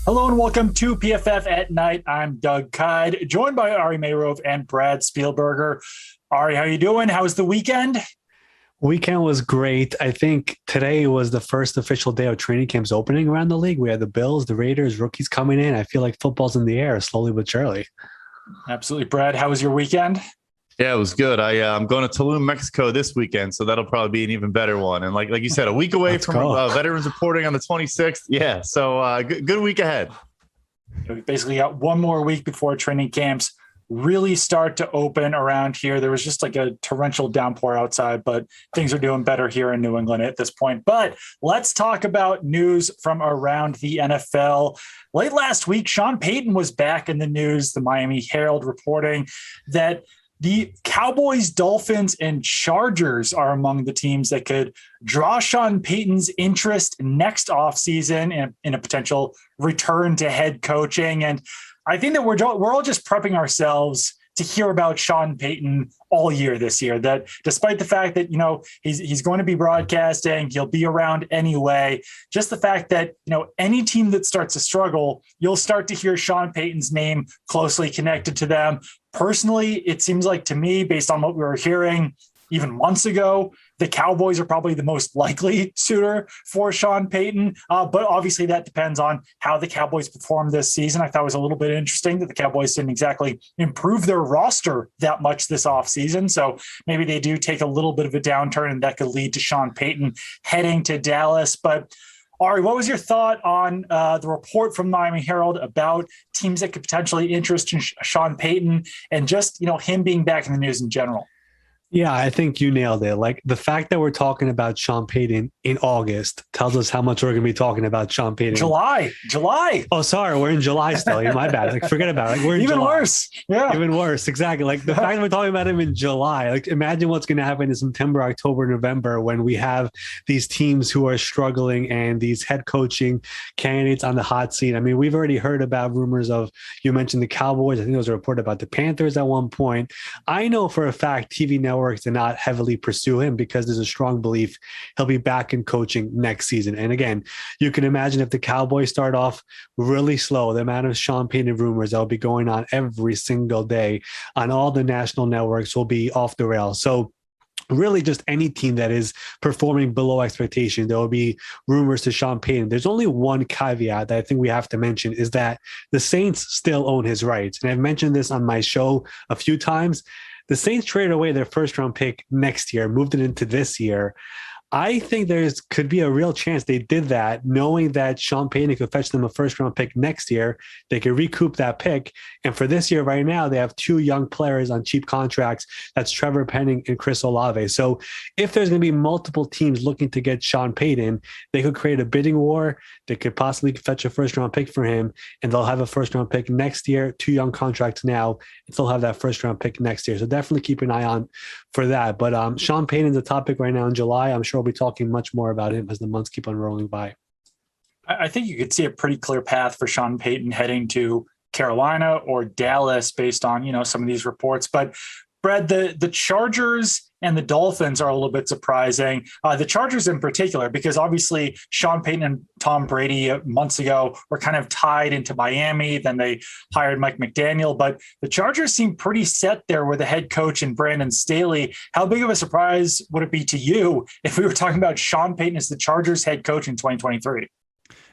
Hello and welcome to PFF at Night. I'm Doug Kyed, joined by Ari Meirov and Brad Spielberger. Ari, how you doing? How was the weekend? Weekend was great. I think today was the first official day of training camps opening around the league. We had the Bills, the Raiders, rookies coming in. I feel like football's in the air slowly but surely. Absolutely. Brad, how was your weekend? Yeah, it was good. I'm going to Tulum, Mexico this weekend, so that'll probably be an even better one. And like you said, a week away from veterans reporting on the 26th. Yeah, so good week ahead. We basically got one more week before training camps really start to open around here. There was just like a torrential downpour outside, but things are doing better here in New England at this point. But let's talk about news from around the NFL. Late last week, Sean Payton was back in the news, the Miami Herald reporting that the Cowboys, Dolphins, and Chargers are among the teams that could draw Sean Payton's interest next offseason in a potential return to head coaching. And I think that we're all just prepping ourselves to hear about Sean Payton all year this year, that despite the fact that, he's going to be broadcasting, he'll be around anyway, just the fact that, any team that starts to struggle, you'll start to hear Sean Payton's name closely connected to them. Personally, it seems like to me, based on what we were hearing even months ago, the Cowboys are probably the most likely suitor for Sean Payton. But obviously that depends on how the Cowboys perform this season. I thought it was a little bit interesting that the Cowboys didn't exactly improve their roster that much this offseason. So maybe they do take a little bit of a downturn, and that could lead to Sean Payton heading to Dallas. But Ari, what was your thought on the report from Miami Herald about teams that could potentially interest in Sean Payton and just, him being back in the news in general? Yeah, I think you nailed it. Like the fact that we're talking about Sean Payton in August tells us how much we're going to be talking about Sean Payton. July. Oh, sorry. We're in July still. Yeah, my bad. Like, forget about it. Like, we're in Even July. Worse. Yeah. Even worse. Exactly. Like the fact that we're talking about him in July, like imagine what's going to happen in September, October, November, when we have these teams who are struggling and these head coaching candidates on the hot seat. I mean, we've already heard about rumors of, you mentioned the Cowboys. I think there was a report about the Panthers at one point. I know for a fact TV networks to not heavily pursue him because there's a strong belief he'll be back in coaching next season. And again, you can imagine if the Cowboys start off really slow, the amount of Sean Payton rumors that will be going on every single day on all the national networks will be off the rails. So really just any team that is performing below expectation, there will be rumors to Sean Payton. There's only one caveat that I think we have to mention is that the Saints still own his rights. And I've mentioned this on my show a few times. The Saints traded away their first-round pick next year, moved it into this year. I think could be a real chance they did that, knowing that Sean Payton could fetch them a first-round pick next year. They could recoup that pick. And for this year right now, they have two young players on cheap contracts. That's Trevor Penning and Chris Olave. So if there's going to be multiple teams looking to get Sean Payton, they could create a bidding war. They could possibly fetch a first-round pick for him, and they'll have a first-round pick next year, two young contracts now, and they'll have that first-round pick next year. So definitely keep an eye on for that. But Sean Payton's a topic right now in July. I'm sure we'll be talking much more about him as the months keep on rolling by. I think you could see a pretty clear path for Sean Payton heading to Carolina or Dallas based on, some of these reports. But Brad, the Chargers and the Dolphins are a little bit surprising. The Chargers in particular, because obviously Sean Payton and Tom Brady months ago were kind of tied into Miami. Then they hired Mike McDaniel, but the Chargers seem pretty set there with the head coach and Brandon Staley. How big of a surprise would it be to you if we were talking about Sean Payton as the Chargers head coach in 2023?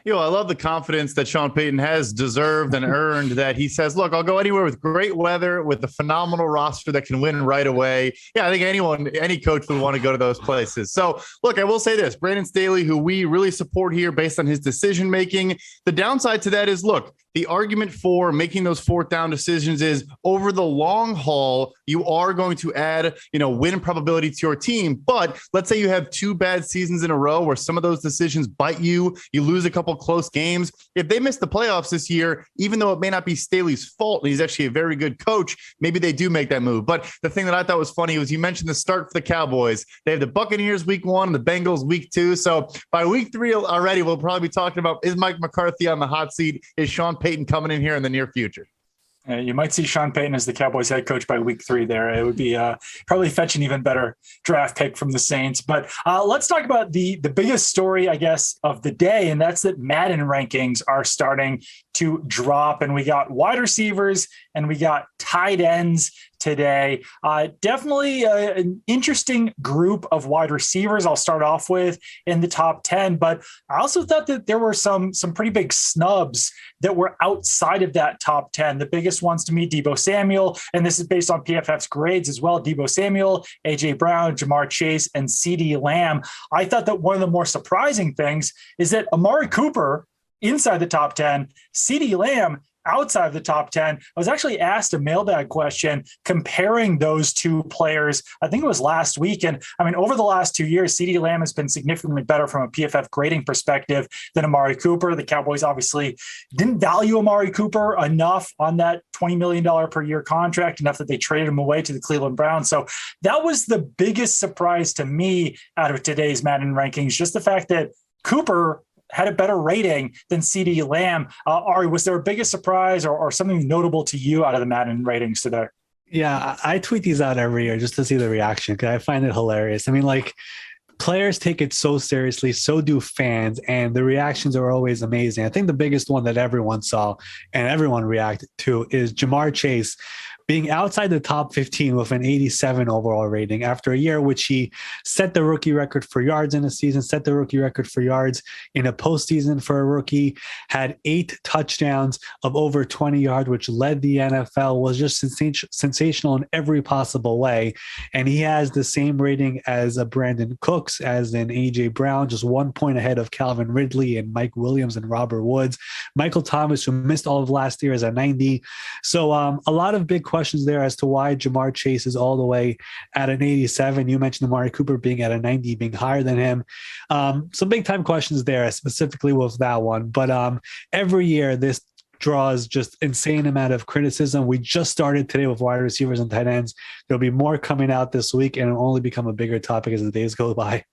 I love the confidence that Sean Payton has deserved and earned, that he says, look, I'll go anywhere with great weather, with a phenomenal roster that can win right away. Yeah, I think any coach would want to go to those places. So, look, I will say this, Brandon Staley, who we really support here based on his decision-making, the downside to that is, look, the argument for making those fourth down decisions is over the long haul, you are going to add, win probability to your team. But let's say you have two bad seasons in a row where some of those decisions bite you, you lose a couple close games. If they miss the playoffs this year, even though it may not be Staley's fault, and he's actually a very good coach, maybe they do make that move. But the thing that I thought was funny was you mentioned the start for the Cowboys. They have the Buccaneers week 1 and the Bengals week 2. So by week 3 already, we'll probably be talking about, is Mike McCarthy on the hot seat? Is Sean Payton coming in here in the near future? You might see Sean Payton as the Cowboys head coach by week 3 there. It would be probably fetch an even better draft pick from the Saints. But let's talk about the biggest story, I guess, of the day, and that's that Madden rankings are starting to drop. And we got wide receivers and we got tight ends today. Definitely an interesting group of wide receivers I'll start off with in the top 10, but I also thought that there were some pretty big snubs that were outside of that top 10. The biggest ones to me, Deebo Samuel, and this is based on PFF's grades as well. Deebo Samuel, AJ Brown, Jamar Chase, and CeeDee Lamb. I thought that one of the more surprising things is that Amari Cooper inside the top 10, CeeDee Lamb outside of the top 10. I was actually asked a mailbag question comparing those two players. I think it was last week. And I mean, over the last 2 years, CeeDee Lamb has been significantly better from a PFF grading perspective than Amari Cooper. The Cowboys obviously didn't value Amari Cooper enough on that $20 million per year contract, enough that they traded him away to the Cleveland Browns. So that was the biggest surprise to me out of today's Madden rankings, just the fact that Cooper had a better rating than CeeDee Lamb. Ari, was there a biggest surprise or something notable to you out of the Madden ratings today? Yeah, I tweet these out every year just to see the reaction because I find it hilarious. I mean, like, players take it so seriously, so do fans, and the reactions are always amazing. I think the biggest one that everyone saw and everyone reacted to is Jamar Chase being outside the top 15 with an 87 overall rating after a year which he set the rookie record for yards in a season, set the rookie record for yards in a postseason for a rookie, had 8 touchdowns of over 20 yards, which led the NFL, was just sensational in every possible way. And he has the same rating as a Brandon Cooks, as in AJ Brown, just 1 point ahead of Calvin Ridley and Mike Williams and Robert Woods. Michael Thomas, who missed all of last year, is a 90. So a lot of big questions there as to why Jamar Chase is all the way at an 87. You mentioned Amari Cooper being at a 90, being higher than him. Some big time questions there, specifically with that one. But every year this draws just insane amount of criticism. We just started today with wide receivers and tight ends. There'll be more coming out this week, and it'll only become a bigger topic as the days go by.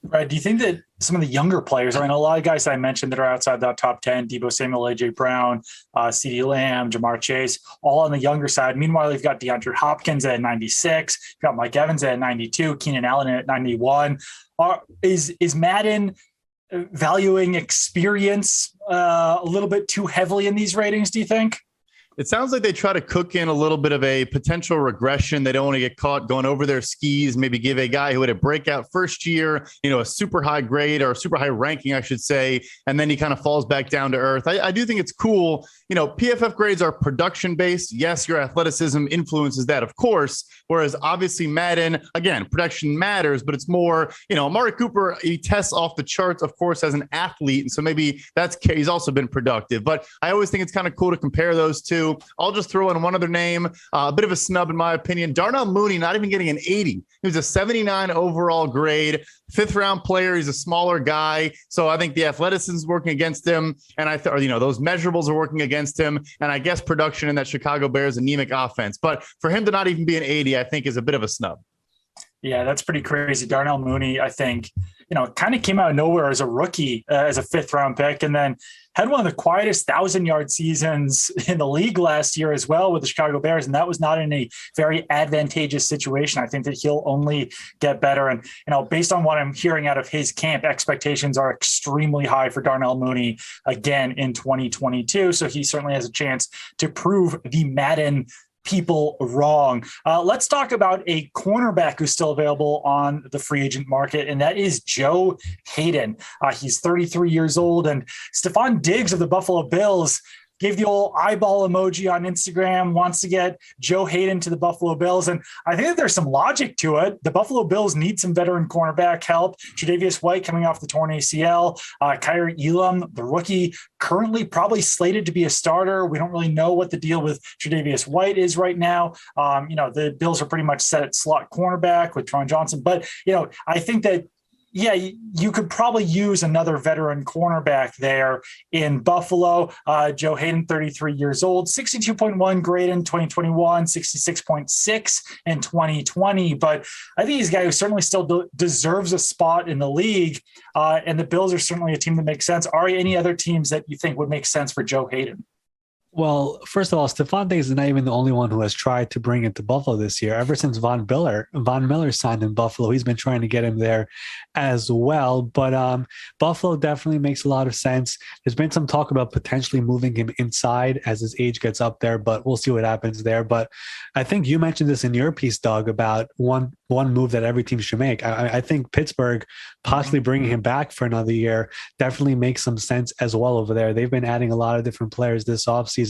Right. Do you think that some of the younger players, I mean, a lot of guys I mentioned that are outside that top 10, Deebo Samuel, AJ Brown, CeeDee Lamb, Jamar Chase, all on the younger side. Meanwhile, you've got DeAndre Hopkins at 96, you've got Mike Evans at 92, Keenan Allen at 91. Is Madden valuing experience a little bit too heavily in these ratings, do you think? It sounds like they try to cook in a little bit of a potential regression. They don't want to get caught going over their skis, maybe give a guy who had a breakout first year, a super high grade or super high ranking, I should say, and then he kind of falls back down to earth. I do think it's cool. PFF grades are production based. Yes, your athleticism influences that, of course, whereas obviously Madden, again, production matters, but it's more, Amari Cooper, he tests off the charts, of course, as an athlete. And so maybe he's also been productive, but I always think it's kind of cool to compare those two. I'll just throw in one other name, a bit of a snub in my opinion. Darnell Mooney, not even getting an 80. He was a 79 overall grade, 5th round player. He's a smaller guy. So I think the athleticism is working against him. And I thought, those measurables are working against him. And I guess production in that Chicago Bears anemic offense. But for him to not even be an 80, I think is a bit of a snub. Yeah, that's pretty crazy. Darnell Mooney, I think, kind of came out of nowhere as a rookie, as a 5th round pick, and then had one of the quietest 1,000-yard seasons in the league last year as well with the Chicago Bears. And that was not in a very advantageous situation. I think that he'll only get better. And, based on what I'm hearing out of his camp, expectations are extremely high for Darnell Mooney again in 2022. So he certainly has a chance to prove the Madden people wrong. Let's talk about a cornerback who's still available on the free agent market, and that is Joe Haden. He's 33 years old, and Stephon Diggs of the Buffalo Bills gave the old eyeball emoji on Instagram, wants to get Joe Haden to the Buffalo Bills. And I think that there's some logic to it. The Buffalo Bills need some veteran cornerback help. Tre'Davious White coming off the torn ACL. Kaiir Elam, the rookie, currently probably slated to be a starter. We don't really know what the deal with Tre'Davious White is right now. The Bills are pretty much set at slot cornerback with Tron Johnson. But, I think that, yeah, you could probably use another veteran cornerback there in Buffalo. Joe Haden, 33 years old, 62.1 grade in 2021, 66.6 in 2020. But I think he's a guy who certainly still deserves a spot in the league. And the Bills are certainly a team that makes sense. Ari, any other teams that you think would make sense for Joe Haden? Well, first of all, Stephon Diggs is not even the only one who has tried to bring it to Buffalo this year. Ever since Von Miller signed in Buffalo, he's been trying to get him there as well. But Buffalo definitely makes a lot of sense. There's been some talk about potentially moving him inside as his age gets up there, but we'll see what happens there. But I think you mentioned this in your piece, Doug, about one move that every team should make. I think Pittsburgh possibly bringing him back for another year definitely makes some sense as well over there. They've been adding a lot of different players this offseason.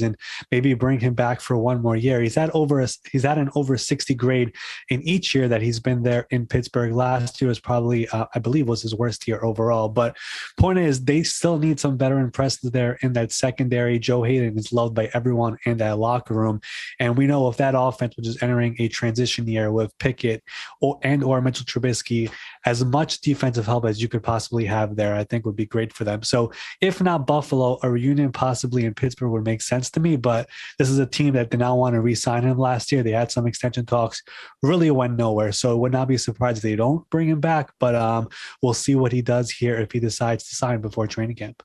Maybe bring him back for one more year. He's at an over 60 grade in each year that he's been there in Pittsburgh. Last year was probably, I believe, was his worst year overall. But point is, they still need some veteran presence there in that secondary. Joe Haden is loved by everyone in that locker room. And we know if that offense was just entering a transition year with Pickett or Mitchell Trubisky, as much defensive help as you could possibly have there, I think would be great for them. So if not Buffalo, a reunion possibly in Pittsburgh would make sense to me. But this is a team that did not want to re-sign him last year. They had some extension talks, really went nowhere. So it would not be surprised if they don't bring him back. But we'll see what he does here if he decides to sign before training camp.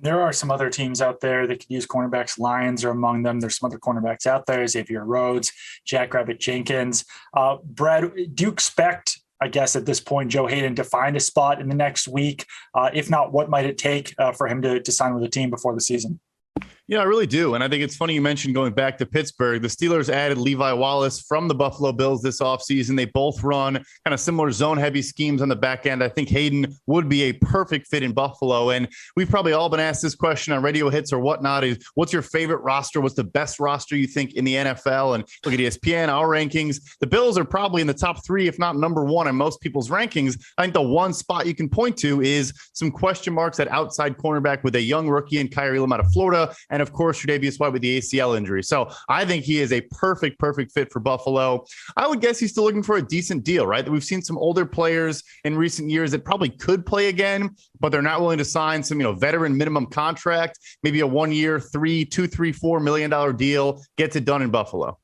There are some other teams out there that could use cornerbacks. Lions are among them. There's some other cornerbacks out there, Xavier Rhodes, Jackrabbit Jenkins. Brad, do you expect, I guess at this point, Joe Haden to find a spot in the next week? If not, what might it take for him to sign with the team before the season? Yeah, I really do. And I think it's funny you mentioned going back to Pittsburgh. The Steelers added Levi Wallace from the Buffalo Bills this offseason. They both run kind of similar zone-heavy schemes on the back end. I think Haden would be a perfect fit in Buffalo. And we've probably all been asked this question on radio hits or whatnot is, what's your favorite roster? What's the best roster you think in the NFL? And look at ESPN, our rankings. The Bills are probably in the top three, if not number one in most people's rankings. I think the one spot you can point to is some question marks at outside cornerback with a young rookie in Kyrie Lim out of Florida. And of course, Tre'Davious White with the ACL injury. So I think he is a perfect fit for Buffalo. I would guess he's still looking for a decent deal, right? We've seen some older players in recent years that probably could play again, but they're not willing to sign some, veteran minimum contract, maybe a 1 year, $4 million deal, gets it done in Buffalo.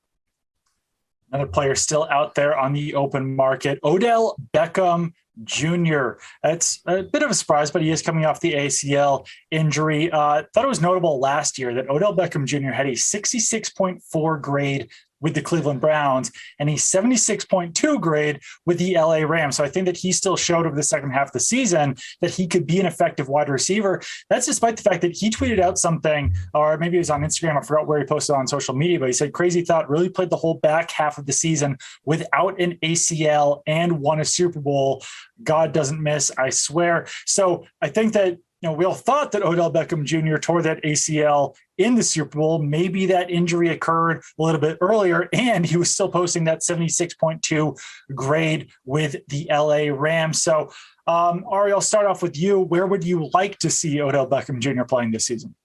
Another player still out there on the open market, Odell Beckham Jr. That's a bit of a surprise, but he is coming off the ACL injury. Thought it was notable last year that Odell Beckham Jr. had a 66.4 grade with the Cleveland Browns and a 76.2 grade with the LA Rams. So I think that he still showed over the second half of the season that he could be an effective wide receiver. That's despite the fact that he tweeted out something, or maybe it was on Instagram, I forgot where he posted on social media, but he said crazy thought, really played the whole back half of the season without an ACL and won a Super Bowl. God doesn't miss, I swear. So I think that we all thought that Odell Beckham Jr. tore that ACL in the Super Bowl. Maybe that injury occurred a little bit earlier, and he was still posting that 76.2 grade with the LA Rams. So, Ari, I'll start off with you. Where would you like to see Odell Beckham Jr. playing this season?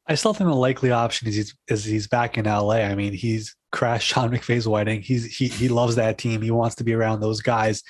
I still think the likely option is he's back in LA. I mean, he's crashed Sean McVay's wedding. He loves that team. He wants to be around those guys.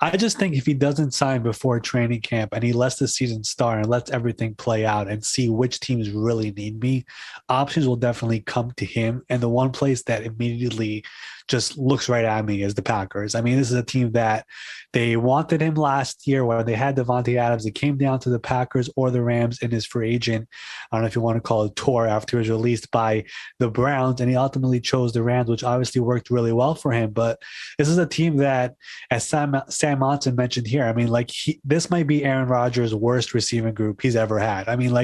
I just think if he doesn't sign before training camp and he lets the season start and lets everything play out and see which teams really need me, options will definitely come to him. And the one place that immediately just looks right at me is the Packers. I mean, this is a team that they wanted him last year where they had Devontae Adams. It came down to the Packers or the Rams in his free agent. I don't know if you want to call it tour after he was released by the Browns. And he ultimately chose the Rams, which obviously worked really well for him. But this is a team that, as Sam Monson mentioned here, I mean, this might be Aaron Rodgers' worst receiving group he's ever had. I mean,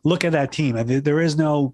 look at that team. And there is no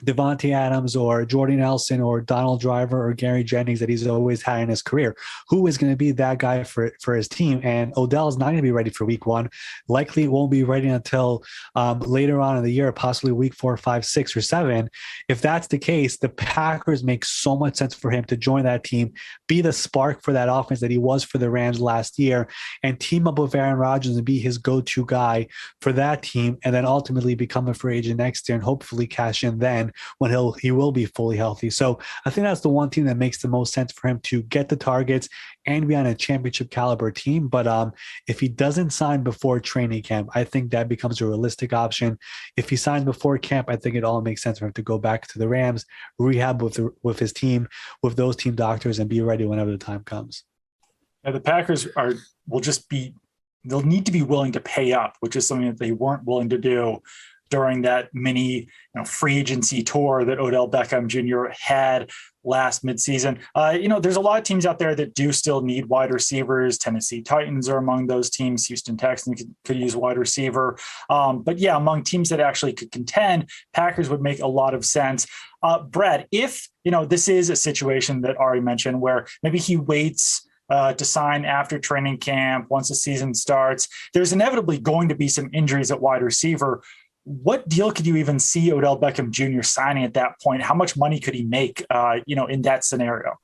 Devontae Adams or Jordy Nelson or Donald Driver or Gary Jennings that he's always had in his career. Who is going to be that guy for his team? And Odell is not going to be ready for week 1. Likely won't be ready until later on in the year, possibly week 4, 5, 6, or 7. If that's the case, the Packers make so much sense for him to join that team, be the spark for that offense that he was for the Rams last year, and team up with Aaron Rodgers and be his go-to guy for that team, and then ultimately become a free agent next year and hopefully cash in then when he will be fully healthy. So I think that's the one team that makes the most sense for him to get the targets and be on a championship caliber team. But if he doesn't sign before training camp, I think that becomes a realistic option. If he signs before camp, I think it all makes sense for him to go back to the Rams, rehab with his team, with those team doctors, and be ready whenever the time comes. Now, the Packers they'll need to be willing to pay up, which is something that they weren't willing to do during that mini free agency tour that Odell Beckham Jr. had last midseason. There's a lot of teams out there that do still need wide receivers. Tennessee Titans are among those teams. Houston Texans could use a wide receiver. But yeah, among teams that actually could contend, Packers would make a lot of sense. Brad, if, this is a situation that Ari mentioned where maybe he waits to sign after training camp, once the season starts, there's inevitably going to be some injuries at wide receiver. What deal could you even see Odell Beckham Jr. signing at that point? How much money could he make, in that scenario?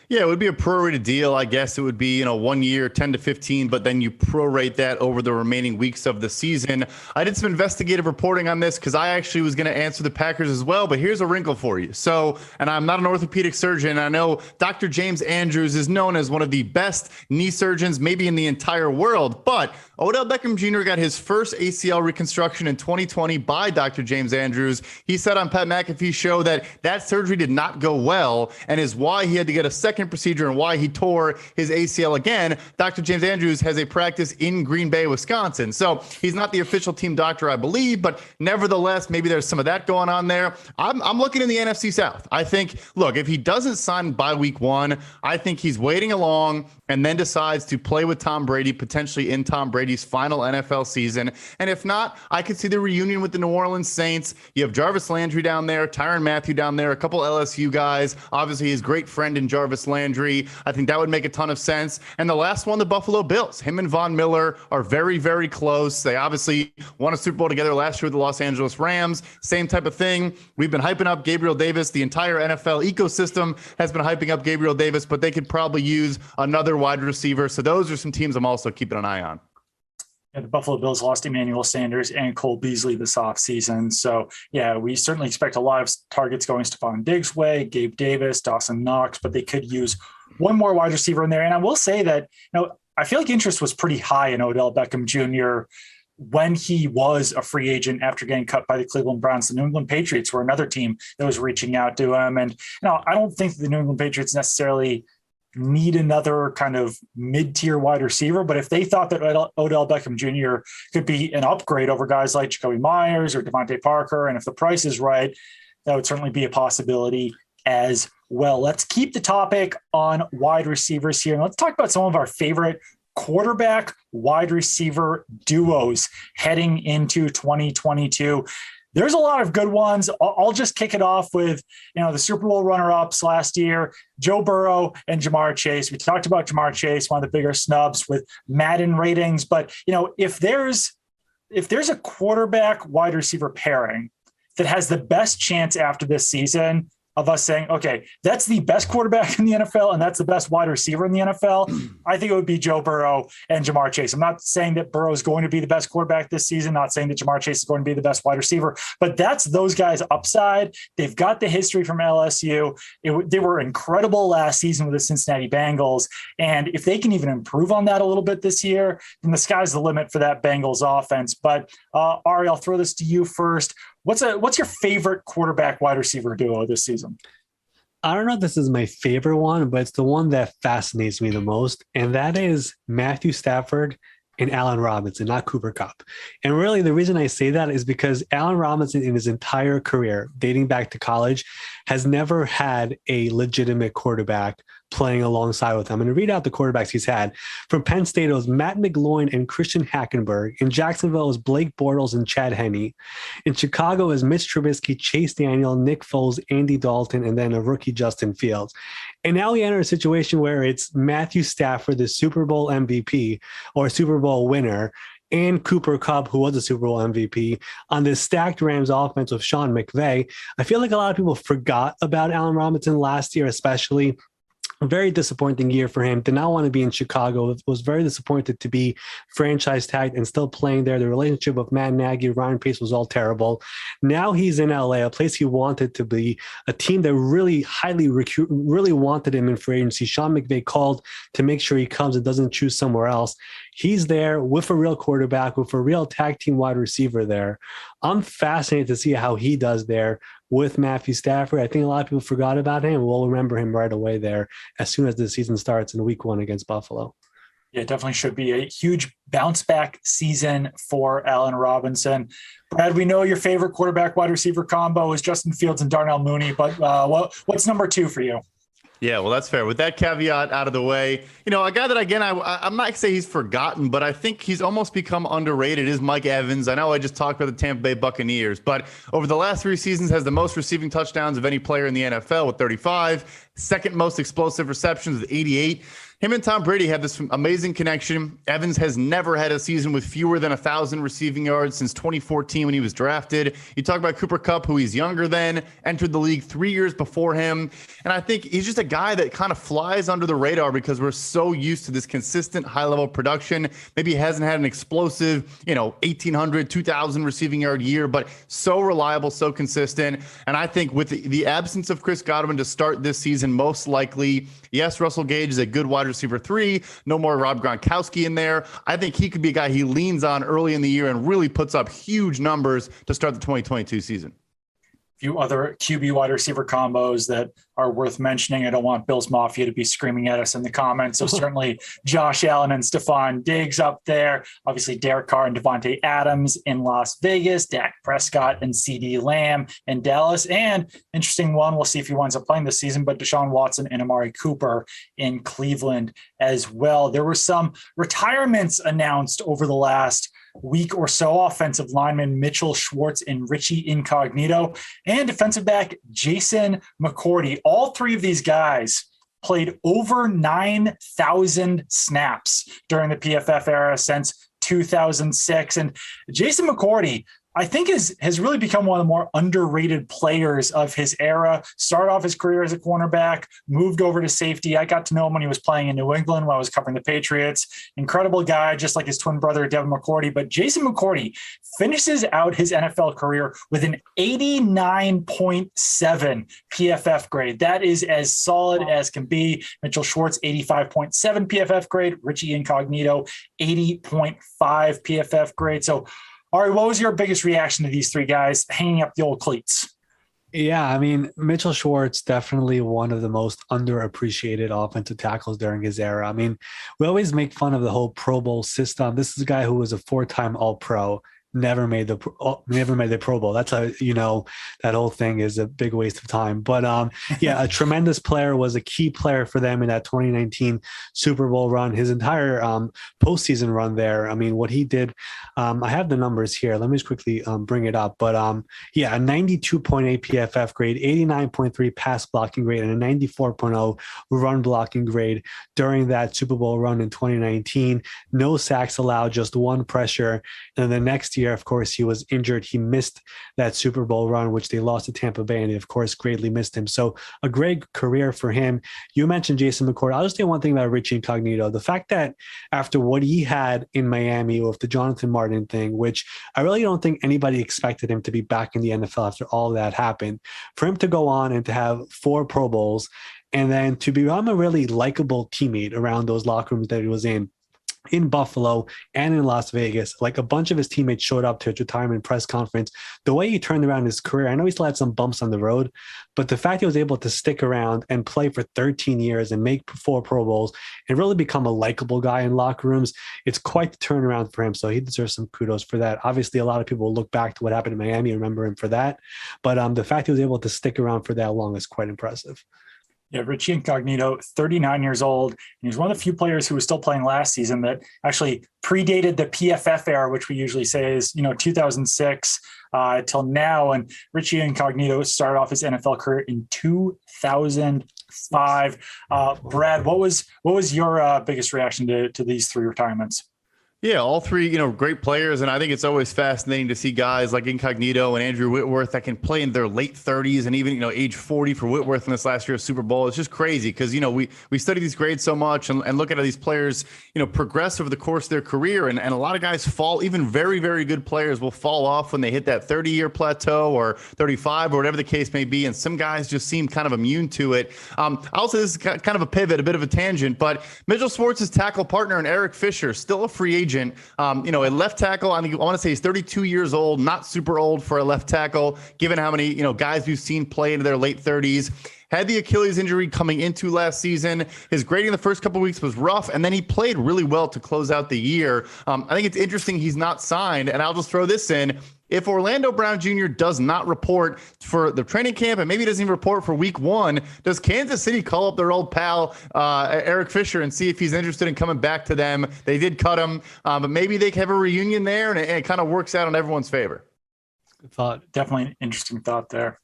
Yeah, it would be a prorated deal. I guess it would be, 1 year, 10 to 15, but then you prorate that over the remaining weeks of the season. I did some investigative reporting on this because I actually was going to answer the Packers as well, but here's a wrinkle for you. So, and I'm not an orthopedic surgeon. I know Dr. James Andrews is known as one of the best knee surgeons maybe in the entire world, but Odell Beckham Jr. got his first ACL reconstruction in 2020 by Dr. James Andrews. He said on Pat McAfee's show that surgery did not go well and is why he had to get a second procedure and why he tore his ACL again. Dr. James Andrews has a practice in Green Bay, Wisconsin. So he's not the official team doctor, I believe, but nevertheless, maybe there's some of that going on there. I'm looking in the NFC South. I think, look, if he doesn't sign by week 1, I think he's waiting along and then decides to play with Tom Brady, potentially in Tom Brady's final NFL season. And if not, I could see the reunion with the New Orleans Saints. You have Jarvis Landry down there, Tyrann Mathieu down there, a couple LSU guys, obviously his great friend in Jarvis Landry. I think that would make a ton of sense. And the last one, the Buffalo Bills. Him and Von Miller are very, very close. They obviously won a Super Bowl together last year with the Los Angeles Rams. Same type of thing. We've been hyping up Gabriel Davis. The entire NFL ecosystem has been hyping up Gabriel Davis, but they could probably use another wide receiver. So those are some teams I'm also keeping an eye on. Yeah, the Buffalo Bills lost Emmanuel Sanders and Cole Beasley this offseason. So, yeah, we certainly expect a lot of targets going Stephon Diggs' way, Gabe Davis, Dawson Knox, but they could use one more wide receiver in there. And I will say that, I feel like interest was pretty high in Odell Beckham Jr. when he was a free agent after getting cut by the Cleveland Browns. The New England Patriots were another team that was reaching out to him. And, I don't think the New England Patriots necessarily need another kind of mid-tier wide receiver, but if they thought that Odell Beckham Jr. could be an upgrade over guys like Jacoby Myers or Devontae Parker, and if the price is right, that would certainly be a possibility as well. Let's keep the topic on wide receivers here, and let's talk about some of our favorite quarterback wide receiver duos heading into 2022. There's a lot of good ones. I'll just kick it off with, the Super Bowl runner-ups last year, Joe Burrow and Jamar Chase. We talked about Jamar Chase, one of the bigger snubs with Madden ratings. But, if there's a quarterback wide receiver pairing that has the best chance after this season of us saying, okay, that's the best quarterback in the NFL and that's the best wide receiver in the NFL, I think it would be Joe Burrow and Jamar Chase. I'm not saying that Burrow is going to be the best quarterback this season, not saying that Jamar Chase is going to be the best wide receiver, but that's those guys' upside. They've got the history from LSU. They were incredible last season with the Cincinnati Bengals. And if they can even improve on that a little bit this year, then the sky's the limit for that Bengals offense. But Ari, I'll throw this to you first. What's your favorite quarterback wide receiver duo this season? I don't know if this is my favorite one, but it's the one that fascinates me the most. And that is Matthew Stafford and Allen Robinson, not Cooper Kupp. And really the reason I say that is because Allen Robinson in his entire career, dating back to college, has never had a legitimate quarterback playing alongside with him. And to read out the quarterbacks he's had, from Penn State, it was Matt McGloin and Christian Hackenberg. In Jacksonville, it was Blake Bortles and Chad Henne. In Chicago, it was Mitch Trubisky, Chase Daniel, Nick Foles, Andy Dalton, and then a rookie Justin Fields. And now we enter a situation where it's Matthew Stafford, the Super Bowl MVP or Super Bowl winner, and Cooper Kupp, who was a Super Bowl MVP, on this stacked Rams offense with Sean McVay. I feel like a lot of people forgot about Allen Robinson last year, especially. A very disappointing year for him. Did not want to be in Chicago. Was very disappointed to be franchise tagged and still playing there. The relationship with Matt Nagy, Ryan Pace was all terrible. Now he's in LA, a place he wanted to be, a team that really really wanted him in free agency. Sean McVay called to make sure he comes and doesn't choose somewhere else. He's there with a real quarterback, with a real tag team wide receiver there. I'm fascinated to see how he does there with Matthew Stafford. I think a lot of people forgot about him. We'll remember him right away there as soon as the season starts in week 1 against Buffalo. Yeah, it definitely should be a huge bounce back season for Allen Robinson. Brad, we know your favorite quarterback wide receiver combo is Justin Fields and Darnell Mooney, but what's number 2 for you? Yeah, well, that's fair. With that caveat out of the way, a guy that, again, I'm not say he's forgotten, but I think he's almost become underrated is Mike Evans. I know I just talked about the Tampa Bay Buccaneers, but over the last 3 seasons has the most receiving touchdowns of any player in the NFL with 35, second most explosive receptions with 88. Him and Tom Brady have this amazing connection. Evans has never had a season with fewer than 1,000 receiving yards since 2014 when he was drafted. You talk about Cooper Kupp, who he's younger than, entered the league 3 years before him. And I think he's just a guy that kind of flies under the radar because we're so used to this consistent high-level production. Maybe he hasn't had an explosive, 1,800, 2,000 receiving yard year, but so reliable, so consistent. And I think with the absence of Chris Godwin to start this season, most likely, yes, Russell Gage is a good wide receiver 3. No more Rob Gronkowski in there. I think he could be a guy he leans on early in the year and really puts up huge numbers to start the 2022 season. Few other QB wide receiver combos that are worth mentioning. I don't want Bills Mafia to be screaming at us in the comments. So certainly Josh Allen and Stephon Diggs up there. Obviously Derek Carr and Devontae Adams in Las Vegas, Dak Prescott and CeeDee Lamb in Dallas. And interesting one, we'll see if he winds up playing this season, but Deshaun Watson and Amari Cooper in Cleveland as well. There were some retirements announced over the last week or so. Offensive lineman Mitchell Schwartz and Richie Incognito, and defensive back Jason McCourty. All 3 of these guys played over 9,000 snaps during the PFF era since 2006. And Jason McCourty, I think has really become one of the more underrated players of his era. Started off his career as a cornerback, moved over to safety. I got to know him when he was playing in New England when I was covering the Patriots. Incredible guy, just like his twin brother, Devin McCourty. But Jason McCourty finishes out his NFL career with an 89.7 PFF grade. That is as solid as can be. Mitchell Schwartz, 85.7 PFF grade. Richie Incognito, 80.5 PFF grade. So Ari, what was your biggest reaction to these 3 guys hanging up the old cleats? Yeah, I mean, Mitchell Schwartz, definitely one of the most underappreciated offensive tackles during his era. I mean, we always make fun of the whole Pro Bowl system. This is a guy who was a 4-time All-Pro. Never made the Pro Bowl. That's that whole thing is a big waste of time. But a tremendous player, was a key player for them in that 2019 Super Bowl run. His entire postseason run there. I mean, what he did. I have the numbers here. Let me just quickly bring it up. But a 92.8 PFF grade, 89.3 pass blocking grade, and a 94.0 run blocking grade during that Super Bowl run in 2019. No sacks allowed, just 1 pressure. And then the next year, of course, he was injured. He missed that Super Bowl run, which they lost to Tampa Bay, and they, of course, greatly missed him. So a great career for him. You mentioned Jason McCourty. I'll just say one thing about Richie Incognito. The fact that after what he had in Miami with the Jonathan Martin thing, which I really don't think anybody expected him to be back in the NFL after all that happened, for him to go on and to have 4 Pro Bowls and then to become a really likable teammate around those locker rooms that he was in Buffalo and in Las Vegas. Like, a bunch of his teammates showed up to his retirement press conference. The way he turned around his career, I know he still had some bumps on the road, but the fact he was able to stick around and play for 13 years and make 4 Pro Bowls and really become a likable guy in locker rooms, it's quite the turnaround for him. So he deserves some kudos for that. Obviously, a lot of people look back to what happened in Miami and remember him for that. But the fact he was able to stick around for that long is quite impressive. Yeah, Richie Incognito, 39 years old. And he's one of the few players who was still playing last season that actually predated the PFF era, which we usually say is, 2006 till now. And Richie Incognito started off his NFL career in 2005. Brad, what was your biggest reaction to these 3 retirements? Yeah, all 3, great players. And I think it's always fascinating to see guys like Incognito and Andrew Whitworth that can play in their late 30s and even, age 40 for Whitworth in this last year's Super Bowl. It's just crazy because, we study these grades so much and look at how these players, progress over the course of their career. And a lot of guys fall, even very, very good players will fall off when they hit that 30-year plateau or 35 or whatever the case may be. And some guys just seem kind of immune to it. Also, this is kind of a pivot, a bit of a tangent, but Mitchell Schwartz's tackle partner and Eric Fisher, still a free agent. A left tackle, I want to say he's 32 years old, not super old for a left tackle, given how many, guys we've seen play into their late 30s. had the Achilles injury coming into last season. His grading the first couple of weeks was rough, and then he played really well to close out the year. I think it's interesting he's not signed, and I'll just throw this in. If Orlando Brown Jr. does not report for the training camp and maybe doesn't even report for week 1, does Kansas City call up their old pal, Eric Fisher, and see if he's interested in coming back to them? They did cut him, but maybe they can have a reunion there, and it kind of works out in everyone's favor. Good thought. Definitely an interesting thought there.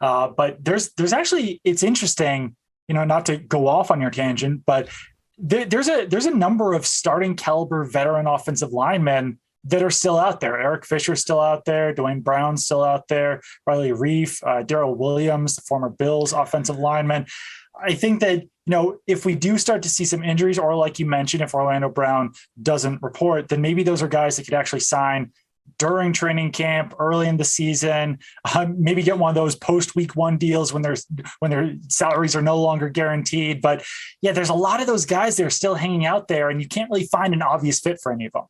But there's actually, it's interesting, not to go off on your tangent, but there's a number of starting caliber veteran offensive linemen that are still out there. Eric Fisher's still out there. Dwayne Brown's still out there. Riley Reif, Darrell Williams, the former Bills offensive lineman. I think that, if we do start to see some injuries, or like you mentioned, if Orlando Brown doesn't report, then maybe those are guys that could actually sign during training camp, early in the season, maybe get one of those post week 1 deals when their salaries are no longer guaranteed. But yeah, there's a lot of those guys that are still hanging out there, and you can't really find an obvious fit for any of them.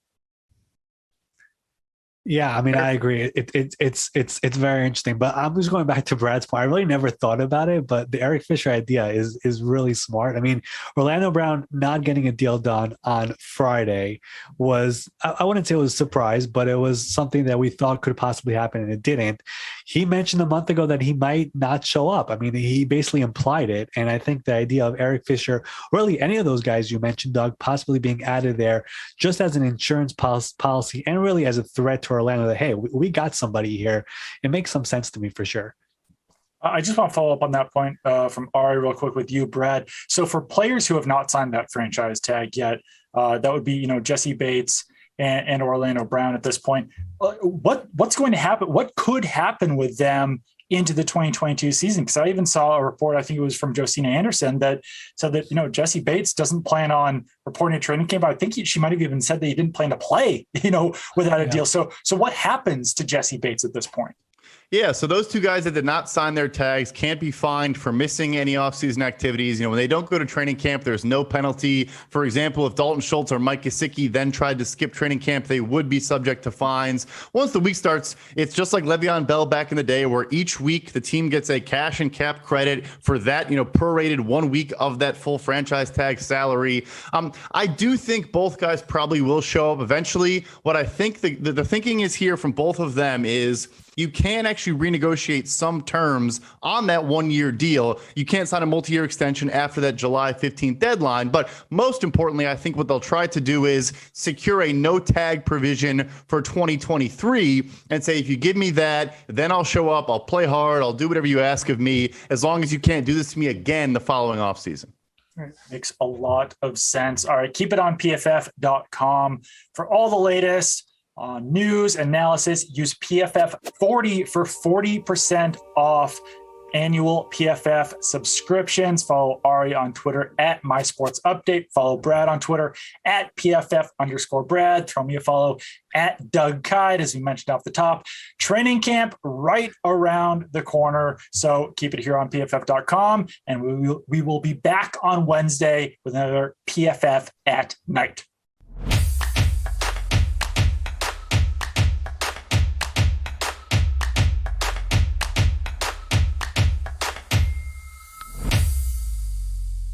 Yeah, I mean, I agree. It's very interesting. But I'm just going back to Brad's point. I really never thought about it, but the Eric Fisher idea is really smart. I mean, Orlando Brown not getting a deal done on Friday was, I wouldn't say it was a surprise, but it was something that we thought could possibly happen, and it didn't. He mentioned a month ago that he might not show up. I mean, he basically implied it. And I think the idea of Eric Fisher, really any of those guys you mentioned, Doug, possibly being added there just as an insurance policy and really as a threat to Orlando that, hey, we got somebody here. It makes some sense to me for sure. I just want to follow up on that point from Ari real quick with you, Brad. So for players who have not signed that franchise tag yet, that would be, Jesse Bates and Orlando Brown at this point. What's going to happen? What could happen with them into the 2022 season? Because I even saw a report, I think it was from Josina Anderson, that said that, Jesse Bates doesn't plan on reporting a training camp. I think she might have even said that he didn't plan to play, without a deal. So what happens to Jesse Bates at this point? Yeah, so those two guys that did not sign their tags can't be fined for missing any offseason activities. When they don't go to training camp, there's no penalty. For example, if Dalton Schultz or Mike Gesicki then tried to skip training camp, they would be subject to fines. Once the week starts, it's just like Le'Veon Bell back in the day, where each week the team gets a cash and cap credit for that, prorated 1 week of that full franchise tag salary. I do think both guys probably will show up eventually. What I think the thinking is here from both of them is, you can actually renegotiate some terms on that 1-year deal. You can't sign a multi-year extension after that July 15th deadline. But most importantly, I think what they'll try to do is secure a no tag provision for 2023 and say, if you give me that, then I'll show up, I'll play hard, I'll do whatever you ask of me, as long as you can't do this to me again the following offseason. Makes a lot of sense. All right, keep it on PFF.com for all the latest news analysis. Use PFF40 for 40% off annual PFF subscriptions. Follow Ari on Twitter at MySportsUpdate. Follow Brad on Twitter at PFF_Brad. Throw me a follow at Doug Kyed, as we mentioned off the top. Training camp right around the corner. So keep it here on PFF.com, and we will be back on Wednesday with another PFF at Night.